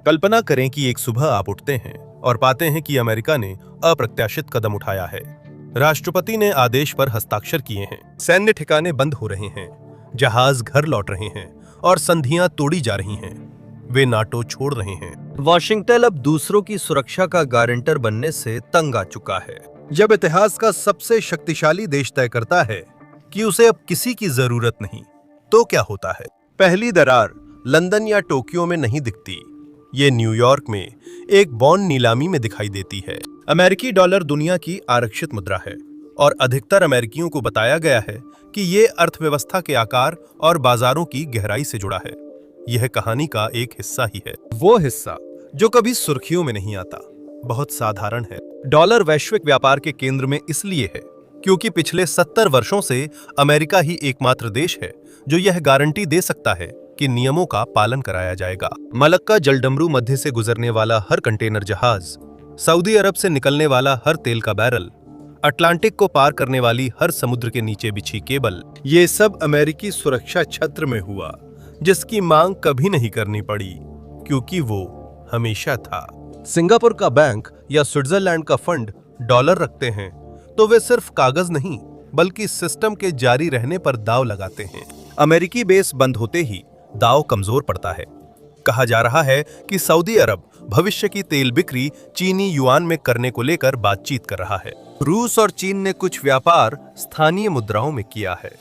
कल्पना करें कि एक सुबह आप उठते हैं और पाते हैं कि अमेरिका ने अप्रत्याशित कदम उठाया है। राष्ट्रपति ने आदेश पर हस्ताक्षर किए हैं, सैन्य ठिकाने बंद हो रहे हैं, जहाज घर लौट रहे हैं और संधियां तोड़ी जा रही हैं। वे नाटो छोड़ रहे हैं। वॉशिंगटन अब दूसरों की सुरक्षा का गारंटर बनने से तंग आ चुका है। जब इतिहास का सबसे शक्तिशाली देश तय करता है कि उसे अब किसी की जरूरत नहीं, तो क्या होता है? पहली दरार लंदन या टोक्यो में नहीं दिखती, ये न्यूयॉर्क में एक बॉन्ड नीलामी में दिखाई देती है। अमेरिकी डॉलर दुनिया की आरक्षित मुद्रा है और अधिकतर अमेरिकियों को बताया गया है कि ये अर्थव्यवस्था के आकार और बाजारों की गहराई से जुड़ा है। यह कहानी का एक हिस्सा ही है, वो हिस्सा जो कभी सुर्खियों में नहीं आता, बहुत साधारण है। डॉलर वैश्विक व्यापार के केंद्र में इसलिए है क्योंकि पिछले 70 वर्षों से अमेरिका ही एकमात्र देश है जो यह गारंटी दे सकता है कि नियमों का पालन कराया जाएगा। मलक्का जलडमरू मध्य से गुजरने वाला हर कंटेनर जहाज, सऊदी अरब से निकलने वाला हर तेल का बैरल, अटलांटिक को पार करने वाली हर समुद्र के नीचे बिछी केबल, ये सब अमेरिकी सुरक्षा छत्र में हुआ, जिसकी मांग कभी नहीं करनी पड़ी क्योंकि वो हमेशा था। सिंगापुर का बैंक या स्विट्जरलैंड का फंड डॉलर रखते हैं तो वे सिर्फ कागज नहीं बल्कि सिस्टम के जारी रहने पर दाव लगाते हैं। अमेरिकी बेस बंद होते ही दाव कमजोर पड़ता है। कहा जा रहा है कि सऊदी अरब भविष्य की तेल बिक्री चीनी युआन में करने को लेकर बातचीत कर रहा है। रूस और चीन ने कुछ व्यापार स्थानीय मुद्राओं में किया है।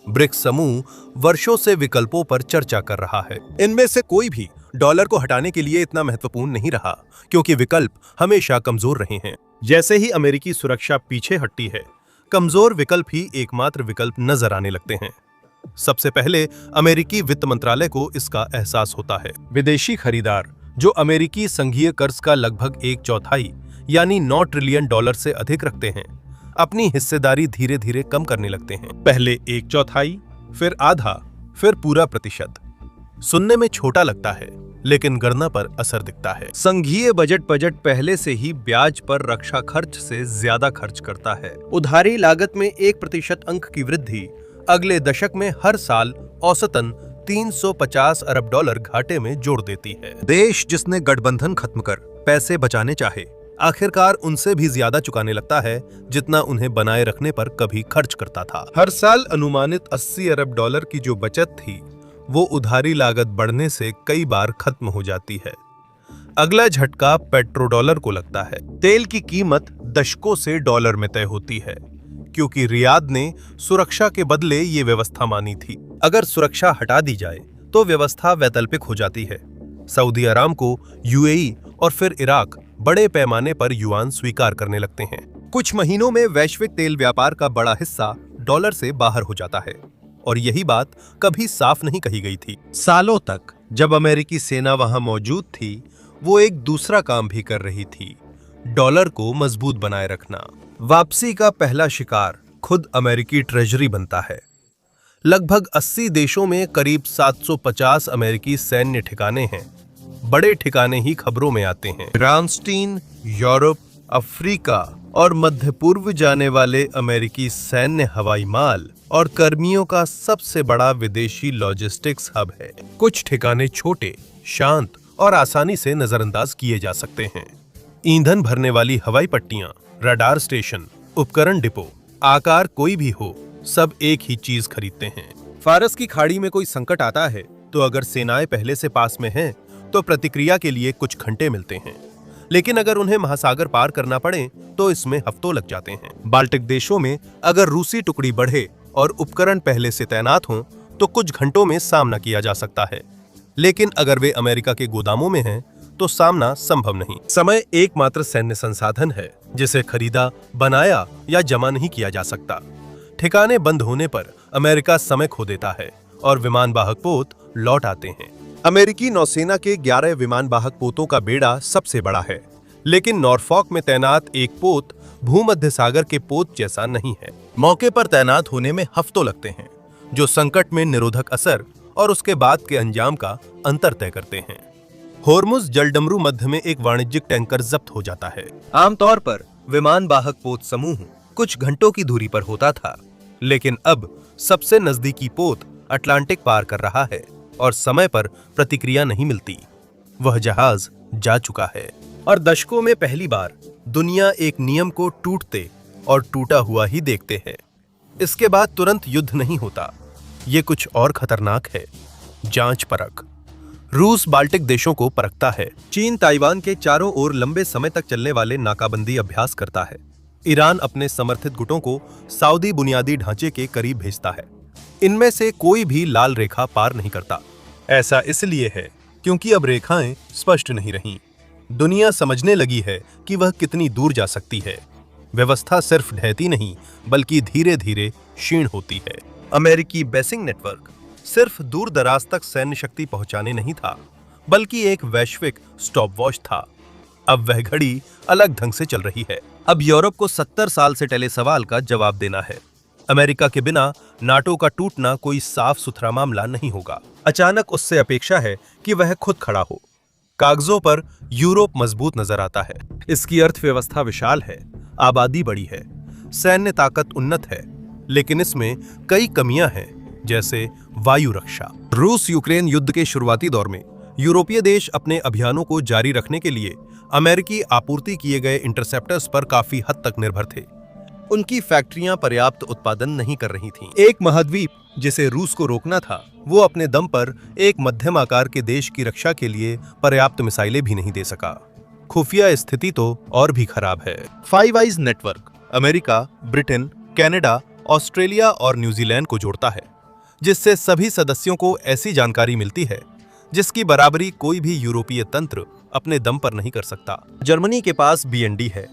ब्रिक्स समूह वर्षों से विकल्पों पर चर्चा कर रहा है। इनमें से कोई भी डॉलर को हटाने के लिए इतना महत्वपूर्ण नहीं रहा क्योंकि विकल्प हमेशा कमजोर रहे हैं। जैसे ही अमेरिकी सुरक्षा पीछे हटती है, कमजोर विकल्प ही एकमात्र विकल्प नजर आने लगते हैं। सबसे पहले अमेरिकी वित्त मंत्रालय को इसका एहसास होता है। विदेशी खरीदार जो अमेरिकी संघीय कर्ज का लगभग 1/4 यानी 9 ट्रिलियन डॉलर से अधिक रखते हैं, अपनी हिस्सेदारी धीरे धीरे कम करने लगते हैं। पहले 1/4, फिर आधा, फिर पूरा प्रतिशत। सुनने में छोटा लगता है लेकिन गणना पर असर दिखता है। संघीय बजट पहले से ही ब्याज पर रक्षा खर्च से ज्यादा खर्च करता है। उधारी लागत में 1% अंक की वृद्धि अगले दशक में हर साल औसतन 350 अरब डॉलर घाटे में जोड़ देती है। देश जिसने गठबंधन खत्म कर पैसे बचाने चाहे, आखिरकार उनसे भी ज्यादा चुकाने लगता है जितना उन्हें बनाए रखने पर कभी खर्च करता था। हर साल अनुमानित 80 अरब डॉलर की जो बचत थी, वो उधारी लागत बढ़ने से कई बार खत्म हो जाती है। अगला झटका पेट्रोडॉलर को लगता है। तेल की कीमत दशकों से डॉलर में तय होती है क्योंकि रियाद ने सुरक्षा के बदले ये व्यवस्था मानी थी। अगर सुरक्षा हटा दी जाए तो व्यवस्था वैकल्पिक हो जाती है। सऊदी अरामको, यूएई और फिर इराक बड़े पैमाने पर युआन स्वीकार करने लगते हैं। कुछ महीनों में वैश्विक तेल व्यापार का बड़ा हिस्सा डॉलर से बाहर हो जाता है और यही बात कभी साफ नहीं कही गई थी। सालों तक जब अमेरिकी सेना वहां मौजूद थी, वो एक दूसरा काम भी कर रही थी, डॉलर को मजबूत बनाए रखना। वापसी का पहला शिकार खुद अमेरिकी ट्रेजरी बनता है। लगभग 80 देशों में करीब 750 अमेरिकी सैन्य ठिकाने हैं। बड़े ठिकाने ही खबरों में आते हैं। रामस्टीन, यूरोप, अफ्रीका और मध्य पूर्व जाने वाले अमेरिकी सैन्य हवाई माल और कर्मियों का सबसे बड़ा विदेशी लॉजिस्टिक्स हब है। कुछ ठिकाने छोटे, शांत और आसानी से नजरअंदाज किए जा सकते हैं। ईंधन भरने वाली हवाई पट्टियां, रडार स्टेशन, उपकरण डिपो, आकार कोई भी हो, सब एक ही चीज खरीदते हैं। फारस की खाड़ी में कोई संकट आता है तो अगर सेनाएं पहले से पास में हैं, तो प्रतिक्रिया के लिए कुछ घंटे मिलते हैं, लेकिन अगर उन्हें महासागर पार करना पड़े तो इसमें हफ्तों लग जाते हैं। बाल्टिक देशों में अगर रूसी टुकड़ी बढ़े और उपकरण पहले से तैनात हों तो कुछ घंटों में सामना किया जा सकता है, लेकिन अगर वे अमेरिका के गोदामों में हैं तो सामना संभव नहीं। समय एकमात्र सैन्य संसाधन है जिसे खरीदा, बनाया या जमा नहीं किया जा सकता। ठिकाने बंद होने पर अमेरिका समय खो देता है और विमान वाहक पोत लौट आते हैं। अमेरिकी नौसेना के 11 विमान वाहक पोतों का बेड़ा सबसे बड़ा है, लेकिन नॉरफॉक में तैनात एक पोत भूमध्य सागर के पोत जैसा नहीं है। मौके पर तैनात होने में हफ्तों लगते हैं, जो संकट में निरोधक असर और उसके बाद के अंजाम का अंतर तय करते हैं। होर्मुज जलडमरू मध्य में एक वाणिज्यिक टैंकर जब्त हो जाता है। आमतौर पर विमान वाहक पोत समूह कुछ घंटों की दूरी पर होता था, लेकिन अब सबसे नजदीकी पोत अटलांटिक पार कर रहा है और समय पर प्रतिक्रिया नहीं मिलती। वह जहाज जा चुका है और दशकों में पहली बार दुनिया एक नियम को टूटते और टूटा हुआ ही देखते हैं। इसके बाद तुरंत युद्ध नहीं होता, ये कुछ और खतरनाक है, जांच परख। रूस बाल्टिक देशों को परखता है, चीन ताइवान के चारों ओर लंबे समय तक चलने वाले नाकाबंदी अभ्यास करता है, ईरान अपने समर्थित गुटों को सऊदी बुनियादी ढांचे के करीब भेजता है। इनमें से कोई भी लाल रेखा पार नहीं करता। ऐसा इसलिए है क्योंकि अब रेखाएं स्पष्ट नहीं रहीं। दुनिया समझने लगी है कि वह कितनी दूर जा सकती है। व्यवस्था सिर्फ ढहती नहीं बल्कि धीरे धीरे क्षीण होती है। अमेरिकी बेसिंग नेटवर्क सिर्फ दूर दराज तक सैन्य शक्ति पहुंचाने नहीं था, बल्कि एक वैश्विक स्टॉपवॉच था। अब वह घड़ी अलग ढंग से चल रही है। अब यूरोप को 70 साल से टले सवाल का जवाब देना है। अमेरिका के बिना नाटो का टूटना कोई साफ सुथरा मामला नहीं होगा। अचानक उससे अपेक्षा है कि वह खुद खड़ा हो। कागजों पर यूरोप मजबूत नजर आता है। इसकी अर्थव्यवस्था विशाल है, आबादी बड़ी है, सैन्य ताकत उन्नत है, लेकिन इसमें कई कमियां हैं, जैसे वायु रक्षा। रूस यूक्रेन युद्ध के शुरुआती दौर में यूरोपीय देश अपने अभियानों को जारी रखने के लिए अमेरिकी आपूर्ति किए गए इंटरसेप्टर्स पर काफी हद तक निर्भर थे। उनकी फैक्ट्रियां पर्याप्त उत्पादन नहीं कर रही थीं। एक महाद्वीप जिसे रूस को रोकना था, वो अपने दम पर एक मध्यम आकार के देश की रक्षा के लिए पर्याप्त मिसाइलें भी नहीं दे सका। खुफिया स्थिति तो और भी खराब है। Five eyes network America, Britain, Canada, Australia और न्यूजीलैंड को जोड़ता है, जिससे सभी सदस्यों को ऐसी जानकारी मिलती है जिसकी बराबरी कोई भी यूरोपीय तंत्र अपने दम पर नहीं कर सकता। जर्मनी के पास BND है,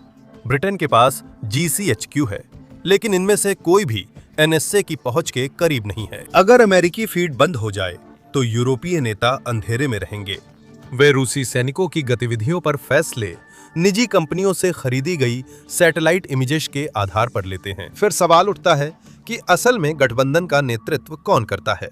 ब्रिटेन के पास GCHQ है, लेकिन इनमें से कोई भी NSA की पहुंच के करीब नहीं है। अगर अमेरिकी फीड बंद हो जाए तो यूरोपीय नेता अंधेरे में रहेंगे। वे रूसी सैनिकों की गतिविधियों पर फैसले निजी कंपनियों से खरीदी गई सैटेलाइट इमेजेस के आधार पर लेते हैं। फिर सवाल उठता है कि असल में गठबंधन का नेतृत्व कौन करता है।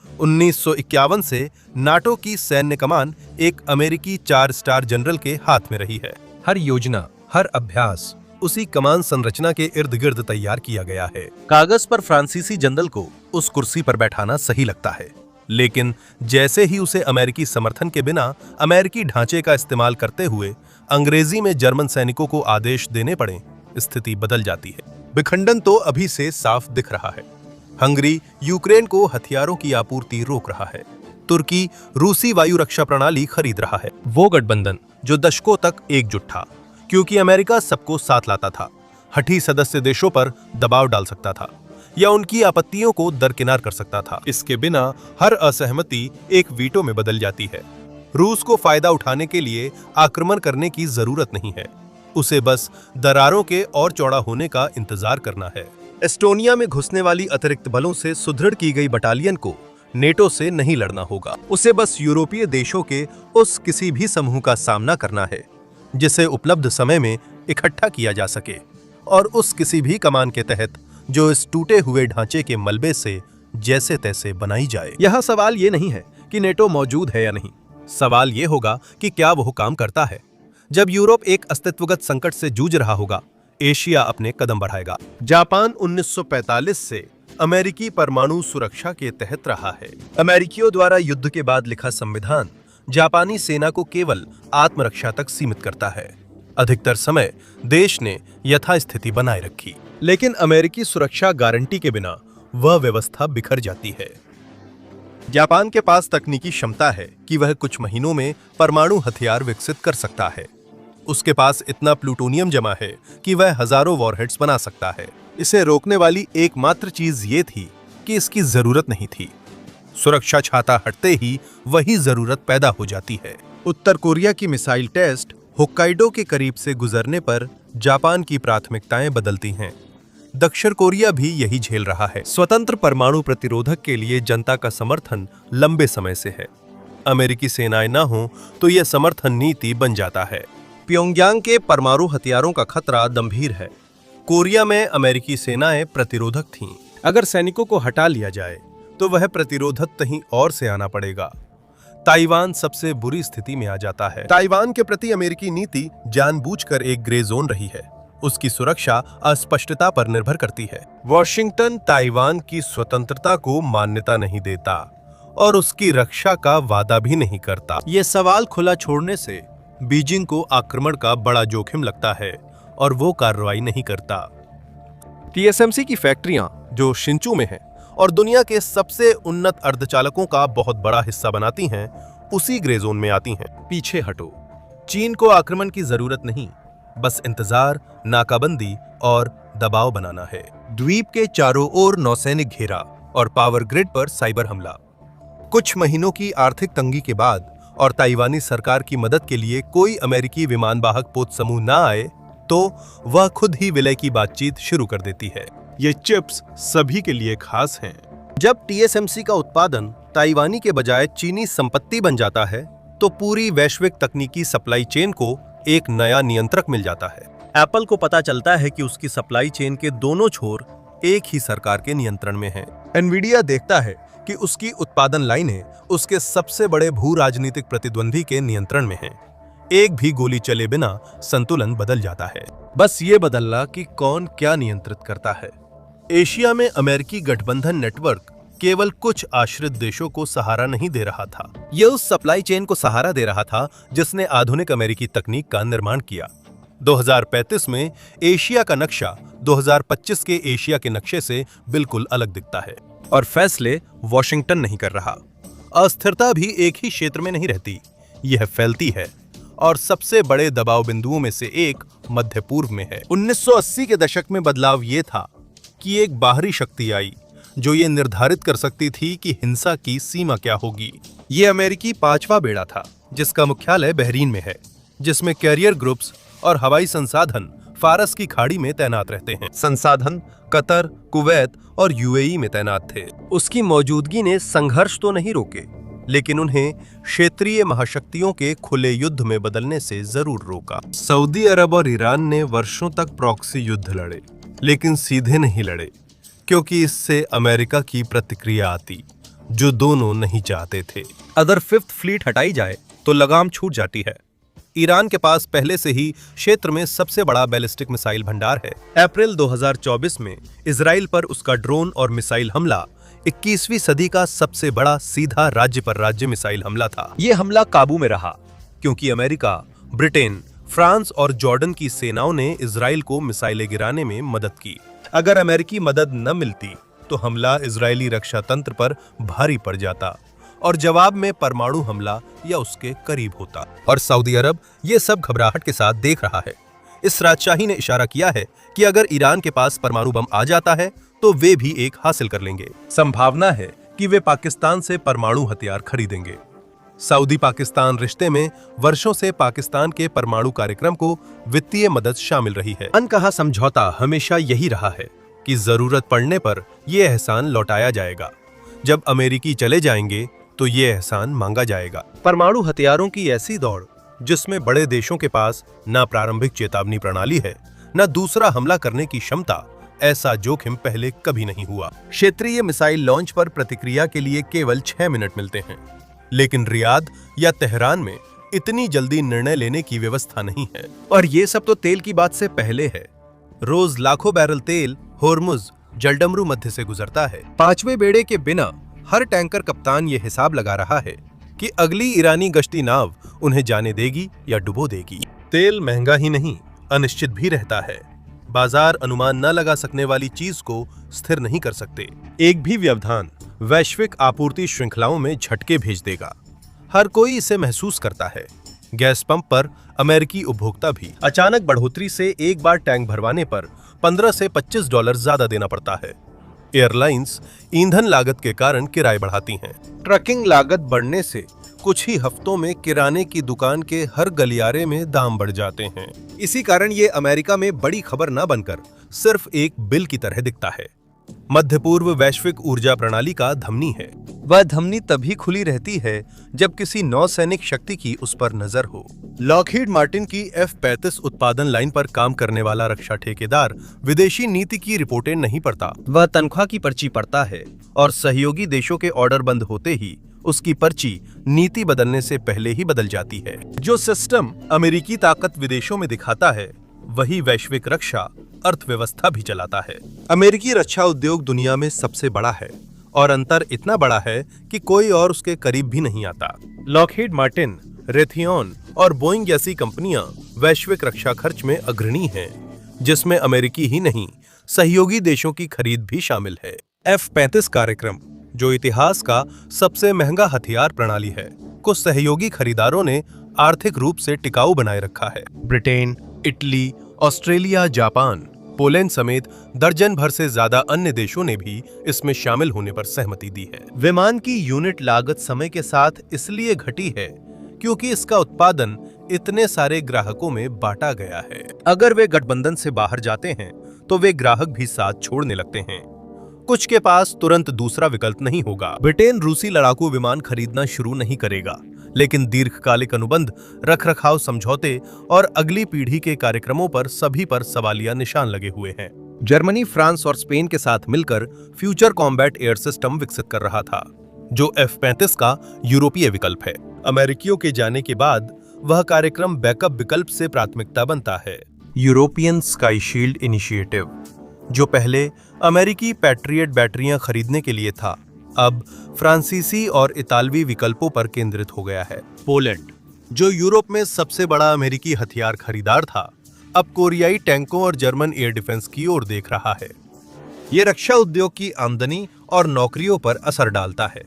1951 से नाटो की सैन्य कमान एक अमेरिकी 4 स्टार जनरल के हाथ में रही है। हर योजना, हर अभ्यास उसी कमान संरचना के इर्द गिर्द तैयार किया गया है। कागज पर फ्रांसीसी जनरल को उस कुर्सी पर बैठाना सही लगता है, लेकिन जैसे ही उसे अमेरिकी समर्थन के बिना अमेरिकी ढांचे का इस्तेमाल करते हुए अंग्रेजी में जर्मन सैनिकों को आदेश देने पड़े, स्थिति बदल जाती है। विखंडन तो अभी से साफ दिख रहा है। हंगरी यूक्रेन को हथियारों की आपूर्ति रोक रहा है। तुर्की रूसी वायु रक्षा प्रणाली खरीद रहा है। वो गठबंधन जो दशकों तक एकजुट था, क्योंकि अमेरिका सबको साथ लाता था, हठी सदस्य देशों पर दबाव डाल सकता था या उनकी आपत्तियों को दरकिनार कर सकता था। इसके बिना हर असहमति एक वीटो में बदल जाती है। रूस को फायदा उठाने के लिए आक्रमण करने की जरूरत नहीं है, उसे बस दरारों के और चौड़ा होने का इंतजार करना है। एस्टोनिया में घुसने वाली अतिरिक्त बलों से सुदृढ़ की गई बटालियन को नेटो से नहीं लड़ना होगा। उसे बस यूरोपीय देशों के उस किसी भी समूह का सामना करना है जिसे उपलब्ध समय में इकट्ठा किया जा सके, और उस किसी भी कमान के तहत जो इस टूटे हुए ढांचे के मलबे से जैसे तैसे बनाई जाए। यह सवाल ये नहीं है कि नेटो मौजूद है या नहीं, सवाल ये होगा कि क्या वह काम करता है। जब यूरोप एक अस्तित्वगत संकट से जूझ रहा होगा, एशिया अपने कदम बढ़ाएगा। जापान 1945 से अमेरिकी परमाणु सुरक्षा के तहत रहा है। अमेरिकियों द्वारा युद्ध के बाद लिखा संविधान जापानी सेना को केवल आत्मरक्षा तक सीमित करता है। अधिकतर समय देश ने यथास्थिति बनाए रखी, लेकिन अमेरिकी सुरक्षा गारंटी के बिना वह व्यवस्था बिखर जाती है। जापान के पास तकनीकी क्षमता है कि वह कुछ महीनों में परमाणु हथियार विकसित कर सकता है। उसके पास इतना प्लूटोनियम जमा है कि वह हजारों वॉरहेड्स बना सकता है। इसे रोकने वाली एकमात्र चीज ये थी कि इसकी जरूरत नहीं थी। सुरक्षा छाता हटते ही वही जरूरत पैदा हो जाती है। उत्तर कोरिया की मिसाइल टेस्ट होक्काइडो के करीब से गुजरने पर जापान की प्राथमिकताएं बदलती हैं। दक्षिण कोरिया भी यही झेल रहा है। स्वतंत्र परमाणु प्रतिरोधक के लिए जनता का समर्थन लंबे समय से है। अमेरिकी सेनाएं न हो तो यह समर्थन नीति बन जाता है। प्योंगयांग के परमाणु हथियारों का खतरा गंभीर है। कोरिया में अमेरिकी सेनाएं प्रतिरोधक थीं। अगर सैनिकों को हटा लिया जाए तो वह प्रतिरोधक कहीं और से आना पड़ेगा। ताइवान सबसे बुरी स्थिति में आ जाता है। ताइवान के प्रति अमेरिकी नीति जानबूझकर एक ग्रे जोन रही है। उसकी सुरक्षा अस्पष्टता पर निर्भर करती है। वॉशिंगटन ताइवान की स्वतंत्रता को मान्यता नहीं देता और उसकी रक्षा का वादा भी नहीं करता। ये सवाल खुला छोड़ने से बीजिंग को आक्रमण का बड़ा जोखिम लगता है और वो कार्रवाई नहीं करता। टीएसएमसी की फैक्ट्रियां जो शिंचू में हैं और दुनिया के सबसे उन्नत अर्धचालकों का बहुत बड़ा हिस्सा बनाती हैं, उसी ग्रे जोन में आती हैं। पीछे हटो, चीन को आक्रमण की जरूरत नहीं, बस इंतजार, नाकाबंदी और दबाव बनाना है। द्वीप के चारों ओर नौसैनिक घेरा और पावर ग्रिड पर साइबर हमला। कुछ महीनों की आर्थिक तंगी के बाद और ताइवानी सरकार की मदद के लिए कोई अमेरिकी विमान वाहक पोत समूह न आए तो वह खुद ही विलय की बातचीत शुरू कर देती है। ये चिप्स सभी के लिए खास हैं। जब टीएसएमसी का उत्पादन ताइवानी के बजाय चीनी संपत्ति बन जाता है तो पूरी वैश्विक तकनीकी सप्लाई चेन को एक नया नियंत्रक मिल जाता है। एप्पल को पता चलता है कि उसकी सप्लाई चेन के दोनों छोर एक ही सरकार के नियंत्रण में हैं। एनवीडिया देखता है कि उसकी उत्पादन लाइनें उसके सबसे बड़े भू राजनीतिक प्रतिद्वंदी के नियंत्रण में हैं। एक भी गोली चले बिना संतुलन बदल जाता है। बस ये बदलना कि कौन क्या नियंत्रित करता है। एशिया में अमेरिकी गठबंधन नेटवर्क केवल कुछ आश्रित देशों को सहारा नहीं दे रहा था, यह उस सप्लाई चेन को सहारा दे रहा था जिसने आधुनिक अमेरिकी तकनीक का निर्माण किया। 2035 में एशिया का नक्शा 2025 के एशिया के नक्शे से बिल्कुल अलग दिखता है और फैसले वॉशिंगटन नहीं कर रहा। अस्थिरता भी एक ही क्षेत्र में नहीं रहती, यह फैलती है और सबसे बड़े दबाव बिंदुओं में से एक मध्य पूर्व में है। 1980 के दशक में बदलाव यह था कि एक बाहरी शक्ति आई जो ये निर्धारित कर सकती थी कि हिंसा की सीमा क्या होगी। ये अमेरिकी पांचवा बेड़ा था जिसका मुख्यालय बहरीन में है, जिसमें कैरियर ग्रुप्स और हवाई संसाधन फारस की खाड़ी में तैनात रहते हैं। संसाधन कतर, कुवैत और यूएई में तैनात थे। उसकी मौजूदगी ने संघर्ष तो नहीं रोके, लेकिन उन्हें क्षेत्रीय महाशक्तियों के खुले युद्ध में बदलने से जरूर रोका। सऊदी अरब और ईरान ने वर्षों तक प्रॉक्सी युद्ध लड़े, लेकिन सीधे नहीं लड़े, क्योंकि इससे अमेरिका की प्रतिक्रिया आती, जो दोनों नहीं चाहते थे। अगर फिफ्थ फ्लीट हटाई जाए तो लगाम छूट जाती है। ईरान के पास पहले से ही क्षेत्र में सबसे बड़ा बैलिस्टिक मिसाइल भंडार है। अप्रैल 2024 में इजराइल पर उसका ड्रोन और मिसाइल हमला 21वीं सदी का सबसे बड़ा सीधा राज्य पर राज्य मिसाइल हमला था। यह हमला काबू में रहा क्योंकि अमेरिका, ब्रिटेन, फ्रांस और जॉर्डन की सेनाओं ने इजराइल को मिसाइलें गिराने में मदद की। अगर अमेरिकी मदद न मिलती तो हमला इजरायली रक्षा तंत्र पर भारी पड़ जाता और जवाब में परमाणु हमला या उसके करीब होता। और सऊदी अरब ये सब घबराहट के साथ देख रहा है। इस राजशाही ने इशारा किया है कि अगर ईरान के पास परमाणु बम आ जाता है तो वे भी एक हासिल कर लेंगे। संभावना है कि वे पाकिस्तान से परमाणु हथियार खरीदेंगे। सऊदी पाकिस्तान रिश्ते में वर्षों से पाकिस्तान के परमाणु कार्यक्रम को वित्तीय मदद शामिल रही है। अनकहा समझौता हमेशा यही रहा है कि जरूरत पड़ने पर यह एहसान लौटाया जाएगा। जब अमेरिकी चले जाएंगे तो ये एहसान मांगा जाएगा। परमाणु हथियारों की ऐसी दौड़ जिसमें बड़े देशों के पास न प्रारंभिक चेतावनी प्रणाली है न दूसरा हमला करने की क्षमता, ऐसा जोखिम पहले कभी नहीं हुआ। क्षेत्रीय मिसाइल लॉन्च पर प्रतिक्रिया के लिए केवल 6 मिनट मिलते हैं, लेकिन रियाद या तेहरान में इतनी जल्दी निर्णय लेने की व्यवस्था नहीं है। और ये सब तो तेल की बात से पहले है। रोज लाखों बैरल तेल होर्मुज जलडमरू मध्य से गुजरता है। 5वें बेड़े के बिना हर टैंकर कप्तान ये हिसाब लगा रहा है कि अगली ईरानी गश्ती नाव उन्हें जाने देगी या डुबो देगी। तेल महंगा ही नहीं, अनिश्चित भी रहता है। बाजार अनुमान न लगा सकने वाली चीज को स्थिर नहीं कर सकते। एक भी व्यवधान वैश्विक आपूर्ति श्रृंखलाओं में झटके भेज देगा। हर कोई इसे महसूस करता है। गैस पंप पर अमेरिकी उपभोक्ता भी। अचानक बढ़ोतरी से एक बार टैंक भरवाने पर $15 से $25 ज्यादा देना पड़ता है। एयरलाइंस ईंधन लागत के कारण किराए बढ़ाती हैं। ट्रकिंग लागत बढ़ने से कुछ ही हफ्तों में किराने की दुकान के हर गलियारे में दाम बढ़ जाते हैं। इसी कारण ये अमेरिका में बड़ी खबर न बनकर सिर्फ एक बिल की तरह दिखता है। मध्य पूर्व वैश्विक ऊर्जा प्रणाली का धमनी है। वह धमनी तभी खुली रहती है जब किसी नौसैनिक शक्ति की उस पर नजर हो। लॉकहीड मार्टिन की F-35 उत्पादन लाइन पर काम करने वाला रक्षा ठेकेदार विदेशी नीति की रिपोर्टें नहीं पढ़ता। वह तनख्वाह की पर्ची पढ़ता है और सहयोगी देशों के ऑर्डर बंद होते ही उसकी पर्ची नीति बदलने से पहले ही बदल जाती है। जो सिस्टम अमेरिकी ताकत विदेशों में दिखाता है, वही वैश्विक रक्षा अर्थव्यवस्था भी चलाता है। अमेरिकी रक्षा उद्योग दुनिया में सबसे बड़ा है और अंतर इतना बड़ा है कि कोई और उसके करीब भी नहीं आता। लॉकहीड मार्टिन, रेथियन और बोइंग जैसी कंपनियां वैश्विक रक्षा खर्च में अग्रणी हैं, जिसमें अमेरिकी ही नहीं सहयोगी देशों की खरीद भी शामिल है। F-35 कार्यक्रम, जो इतिहास का सबसे महंगा हथियार प्रणाली है, को सहयोगी खरीदारों ने आर्थिक रूप से टिकाऊ बनाए रखा है। Britain, Italy, Australia, Japan, Poland समेत दर्जन भर से ज्यादा अन्य देशों ने भी इसमें शामिल होने पर सहमति दी है। विमान की यूनिट लागत समय के साथ इसलिए घटी है क्योंकि इसका उत्पादन इतने सारे ग्राहकों में बांटा गया है। अगर वे गठबंधन से बाहर जाते हैं तो वे ग्राहक भी साथ छोड़ने लगते हैं। कुछ के पास तुरंत दूसरा विकल्प नहीं होगा। ब्रिटेन रूसी लड़ाकू विमान खरीदना शुरू नहीं करेगा, लेकिन दीर्घकालिक अनुबंध, रखरखाव समझौते और अगली पीढ़ी के कार्यक्रमों पर सभी पर सवालिया निशान लगे हुए हैं। जर्मनी, फ्रांस और स्पेन के साथ मिलकर फ्यूचर कॉम्बैट एयर सिस्टम विकसित कर रहा था, जो F-35 का यूरोपीय विकल्प है। अमेरिकियों के जाने के बाद वह कार्यक्रम बैकअप विकल्प से प्राथमिकता बनता है। यूरोपियन स्काई शील्ड इनिशिएटिव, जो पहले अमेरिकी पैट्रियट बैटरियां खरीदने के लिए था, अब फ्रांसीसी और इतालवी विकल्पों पर केंद्रित हो गया है। पोलैंड, जो यूरोप में सबसे बड़ा अमेरिकी हथियार खरीदार था, अब कोरियाई टैंकों और जर्मन एयर डिफेंस की ओर देख रहा है। ये रक्षा उद्योग की आमदनी और नौकरियों पर असर डालता है।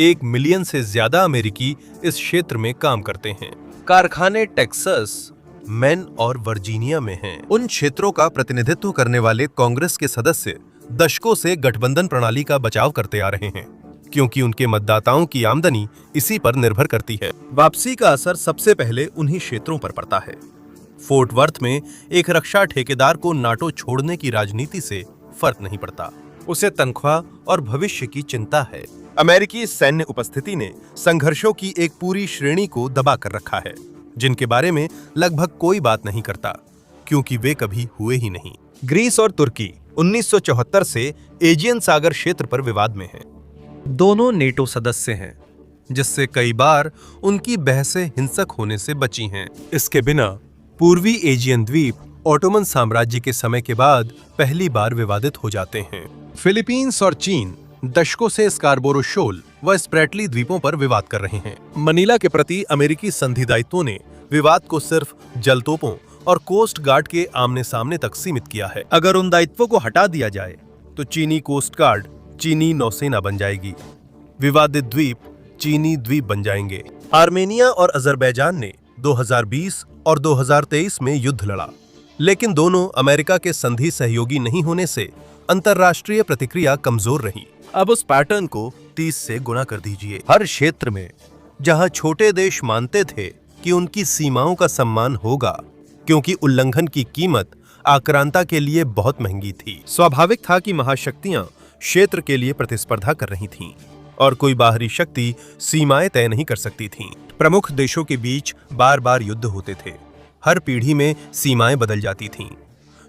1 मिलियन से ज्यादा अमेरिकी इस क्षेत्र में काम करते हैं। कारखाने टेक्सास, मैन और वर्जीनिया में हैं। उन क्षेत्रों का प्रतिनिधित्व करने वाले कांग्रेस के सदस्य दशकों से गठबंधन प्रणाली का बचाव करते आ रहे हैं, क्योंकि उनके मतदाताओं की आमदनी इसी पर निर्भर करती है। वापसी का असर सबसे पहले उन्हीं क्षेत्रों पर पड़ता है। फोर्ट वर्थ में एक रक्षा ठेकेदार को नाटो छोड़ने की राजनीति से फर्क नहीं पड़ता, उसे तनख्वाह और भविष्य की चिंता है। अमेरिकी सैन्य उपस्थिति ने संघर्षों की एक पूरी श्रेणी को दबा कर रखा है, जिनके बारे में लगभग कोई बात नहीं करता, क्योंकि वे कभी हुए ही नहीं। ग्रीस और तुर्की 1974 से एजियन सागर क्षेत्र पर विवाद में हैं। दोनों नेटो सदस्य हैं, जिससे कई बार उनकी बहसें हिंसक होने से बची हैं। इसके बिना पूर्वी एजियन द्वीप ओटोमन साम्राज्य के समय के बाद पहली बार विवादित हो जाते हैं। फिलीपींस और चीन दशकों से स्कारबोरो शोल व स्प्रेटली द्वीपों पर विवाद कर रहे हैं। मनीला के प्रति अमेरिकी संधिदायित्वों ने विवाद को सिर्फ जलतोपों और कोस्ट गार्ड के आमने सामने तक सीमित किया है। अगर उन दायित्वों को हटा दिया जाए तो चीनी कोस्ट गार्ड चीनी नौसेना बन जाएगी, विवादित द्वीप चीनी द्वीप बन जाएंगे। आर्मेनिया और अजरबैजान ने 2020 और 2023 में युद्ध लड़ा, लेकिन दोनों अमेरिका के संधि सहयोगी नहीं होने से अंतर्राष्ट्रीय प्रतिक्रिया कमजोर रही। अब उस पैटर्न को 30 से गुना कर दीजिए। हर क्षेत्र में जहां छोटे देश मानते थे कि उनकी सीमाओं का सम्मान होगा, क्योंकि उल्लंघन की कीमत आक्रांता के लिए बहुत महंगी थी, स्वाभाविक था कि महाशक्तियां क्षेत्र के लिए प्रतिस्पर्धा कर रही थीं और कोई बाहरी शक्ति सीमाएं तय नहीं कर सकती थीं। प्रमुख देशों के बीच बार बार युद्ध होते थे। हर पीढ़ी में सीमाएं बदल जाती थीं।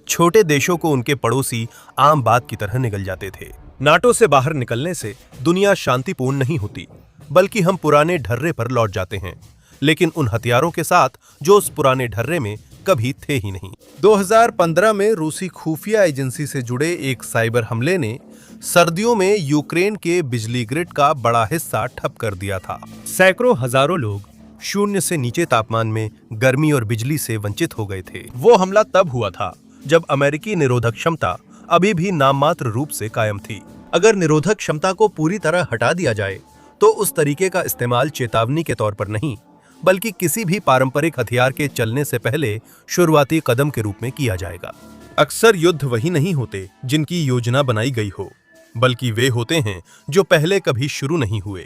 छोटे देशों को उनके पड़ोसी आम बात की तरह निगल जाते थे। नाटो से बाहर निकलने से दुनिया शांतिपूर्ण नहीं होती, बल्कि हम पुराने ढर्रे पर लौट जाते हैं, लेकिन उन हथियारों के साथ जो उस पुराने ढर्रे में कभी थे ही नहीं। 2015 में रूसी खुफिया एजेंसी से जुड़े एक साइबर हमले ने सर्दियों में यूक्रेन के बिजली ग्रिड का बड़ा हिस्सा ठप कर दिया था। सैकड़ों हजारों लोग शून्य से नीचे तापमान में गर्मी और बिजली से वंचित हो गए थे। वो हमला तब हुआ था जब अमेरिकी निरोधक क्षमता अभी भी नाममात्र रूप से कायम थी। अगर निरोधक क्षमता को पूरी तरह हटा दिया जाए तो उस तरीके का इस्तेमाल चेतावनी के तौर पर नहीं, बल्कि किसी भी पारंपरिक हथियार के चलने से पहले शुरुआती कदम के रूप में किया जाएगा। अक्सर युद्ध वही नहीं होते जिनकी योजना बनाई गई हो, बल्कि वे होते हैं जो पहले कभी शुरू नहीं हुए,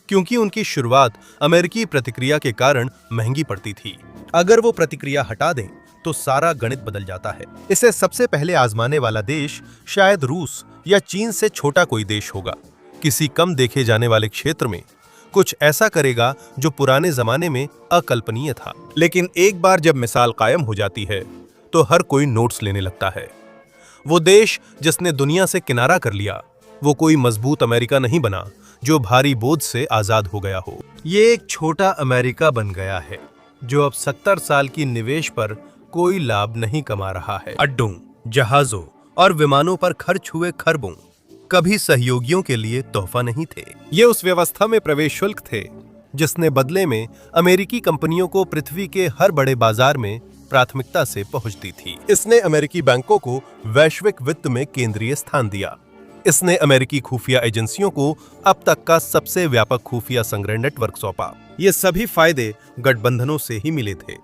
क्योंकि उनकी शुरुआत अमेरिकी प्रतिक्रिया के कारण महंगी पड़ती थी। अगर वो प्रतिक्रिया हटा दें तो सारा गणित बदल जाता है। इसे सबसे पहले आजमाने वाला देश शायद रूस या चीन से छोटा कोई देश होगा। किसी कम देखे जाने वाले क्षेत्र में कुछ ऐसा करेगा जो पुराने जमाने में अकल्पनीय था। लेकिन एक बार जब मिसाल कायम हो जाती है तो हर कोई नोट्स लेने लगता है। वो देश जिसने दुनिया से किनारा कर लिया, वो कोई मजबूत अमेरिका नहीं बना जो भारी बोझ से आजाद हो गया हो। ये एक छोटा अमेरिका बन गया है जो अब 70 साल की निवेश पर कोई लाभ नहीं कमा रहा है। अड्डों, जहाजों और विमानों पर खर्च हुए खरबों कभी सहयोगियों के लिए तोहफा नहीं थे। ये उस व्यवस्था में प्रवेश शुल्क थे जिसने बदले में अमेरिकी कंपनियों को पृथ्वी के हर बड़े बाजार में प्राथमिकता से पहुंच दी थी। इसने अमेरिकी बैंकों को वैश्विक वित्त में केंद्रीय स्थान दिया। इसने अमेरिकी खुफिया एजेंसियों को अब तक का सबसे व्यापक खुफिया संग्रह नेटवर्क सौंपा। ये सभी फायदे गठबंधनों से ही मिले थे।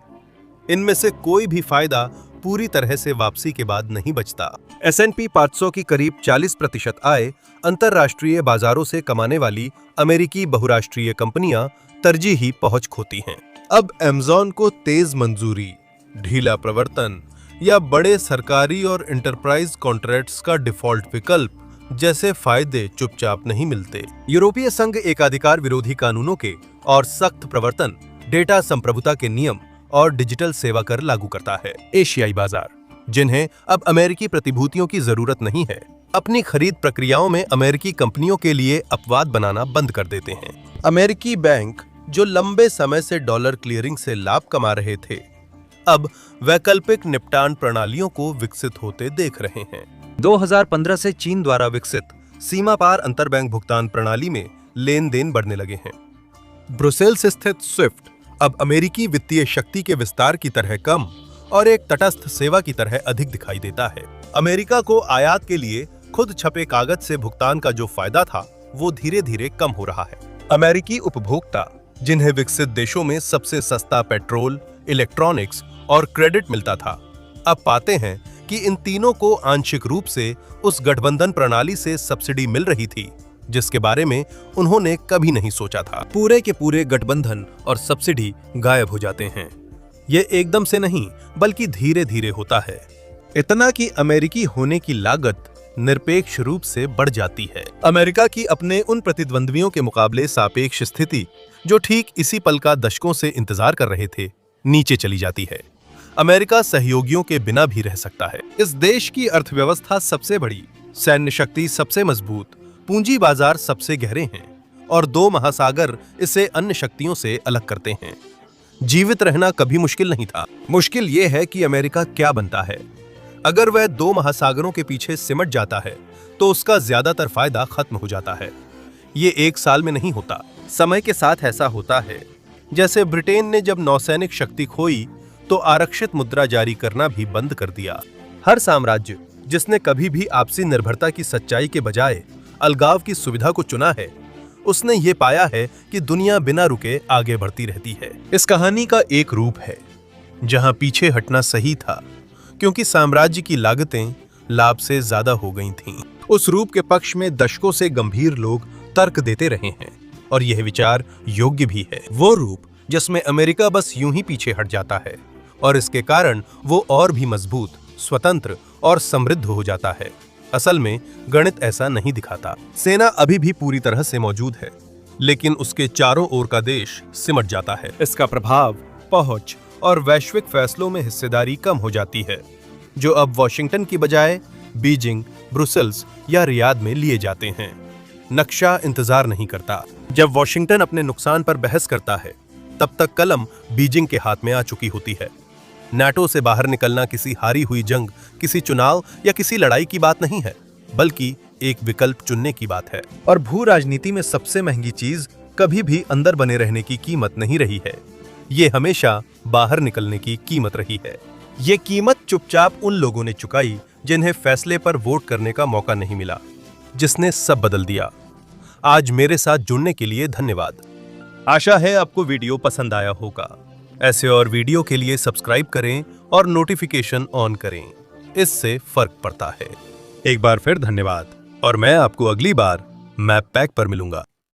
इनमें से कोई भी फायदा पूरी तरह से वापसी के बाद नहीं बचता। S&P 500 की करीब 40% आय अंतरराष्ट्रीय बाजारों से कमाने वाली अमेरिकी बहुराष्ट्रीय कंपनियां तरजीही पहुंच खोती हैं। अब Amazon को तेज मंजूरी, ढीला प्रवर्तन या बड़े सरकारी और इंटरप्राइज कॉन्ट्रैक्ट्स का डिफॉल्ट विकल्प जैसे फायदे चुपचाप नहीं मिलते। यूरोपीय संघ एकाधिकार विरोधी कानूनों के और सख्त प्रवर्तन, डेटा संप्रभुता के नियम और डिजिटल सेवा कर लागू करता है। एशियाई बाजार, जिन्हें अब अमेरिकी प्रतिभूतियों की जरूरत नहीं है, अपनी खरीद प्रक्रियाओं में अमेरिकी कंपनियों के लिए अपवाद बनाना बंद कर देते हैं। अमेरिकी बैंक जो लंबे समय से डॉलर क्लियरिंग से लाभ कमा रहे थे, अब वैकल्पिक निपटान प्रणालियों को विकसित होते देख रहे हैं। 2015 से चीन द्वारा विकसित सीमा पार अंतरबैंक भुगतान प्रणाली में लेन देन बढ़ने लगे हैं। ब्रुसेल्स स्थित स्विफ्ट अब अमेरिकी वित्तीय शक्ति के विस्तार की तरह कम और एक तटस्थ सेवा की तरह अधिक दिखाई देता है। अमेरिका को आयात के लिए खुद छपे कागज से भुगतान का जो फायदा था, वो धीरे धीरे कम हो रहा है। अमेरिकी उपभोक्ता, जिन्हें विकसित देशों में सबसे सस्ता पेट्रोल, इलेक्ट्रॉनिक्स और क्रेडिट मिलता था, अब पाते हैं कि इन तीनों को आंशिक रूप से उस गठबंधन प्रणाली से सब्सिडी मिल रही थी जिसके बारे में उन्होंने कभी नहीं सोचा था। पूरे के पूरे गठबंधन और सब्सिडी गायब हो जाते हैं। ये एकदम से नहीं, बल्कि धीरे धीरे होता है, इतना कि अमेरिकी होने की लागत निरपेक्ष रूप से बढ़ जाती है। अमेरिका की अपने उन प्रतिद्वंद्वियों के मुकाबले सापेक्ष स्थिति, जो ठीक इसी पल का दशकों से इंतजार कर रहे थे, नीचे चली जाती है। अमेरिका सहयोगियों के बिना भी रह सकता है। इस देश की अर्थव्यवस्था सबसे बड़ी, सैन्य शक्ति सबसे मजबूत, पूंजी बाजार सबसे गहरे हैं और 2 महासागर इसे अन्य शक्तियों से अलग करते हैं। जीवित रहना कभी मुश्किल नहीं था। मुश्किल यह है कि अमेरिका क्या बनता है। अगर वह 2 महासागरों के पीछे सिमट जाता है तो उसका ज्यादातर फायदा खत्म हो जाता है। ये 1 साल में नहीं होता, समय के साथ ऐसा होता है। जैसे ब्रिटेन ने जब नौसैनिक शक्ति खोई तो आरक्षित मुद्रा जारी करना भी बंद कर दिया। हर साम्राज्य जिसने कभी भी आपसी निर्भरता की सच्चाई के बजाय अलगाव की सुविधा को चुना है, उसने ये पाया है कि दुनिया बिना रुके आगे बढ़ती रहती है। इस कहानी का एक रूप है जहां पीछे हटना सही था, क्योंकि साम्राज्य की लागतें लाभ से ज्यादा हो गई थीं। उस रूप के पक्ष में दशकों से गंभीर लोग तर्क देते रहे हैं और यह विचार योग्य भी है। वो रूप जिसमें अमेरिका बस यूं ही पीछे हट जाता है और इसके कारण वो और भी मजबूत, स्वतंत्र और समृद्ध हो जाता है। असल में गणित ऐसा नहीं दिखाता। सेना अभी भी पूरी तरह से मौजूद है, लेकिन उसके चारों ओर का देश सिमट जाता है। इसका प्रभाव, पहुंच और वैश्विक फैसलों में हिस्सेदारी कम हो जाती है, जो अब वॉशिंगटन की बजाय बीजिंग, ब्रुसेल्स या रियाद में लिए जाते हैं। नक्शा इंतजार नहीं करता। जब वॉशिंगटन अपने नुकसान पर बहस करता है, तब तक कलम बीजिंग के हाथ में आ चुकी होती है। नाटो से बाहर निकलना किसी हारी हुई जंग, किसी चुनाव या किसी लड़ाई की बात नहीं है, बल्कि एक विकल्प चुनने की बात है। और भू राजनीति में सबसे महंगी चीज कभी भी अंदर बने रहने की कीमत नहीं रही है। ये हमेशा बाहर निकलने की कीमत रही है। ये कीमत चुपचाप उन लोगों ने चुकाई जिन्हें फैसले पर वोट करने का मौका नहीं मिला, जिसने सब बदल दिया। आज मेरे साथ जुड़ने के लिए धन्यवाद। आशा है आपको वीडियो पसंद आया होगा। ऐसे और वीडियो के लिए सब्सक्राइब करें और नोटिफिकेशन ऑन करें, इससे फर्क पड़ता है। एक बार फिर धन्यवाद और मैं आपको अगली बार मैप पैक पर मिलूंगा।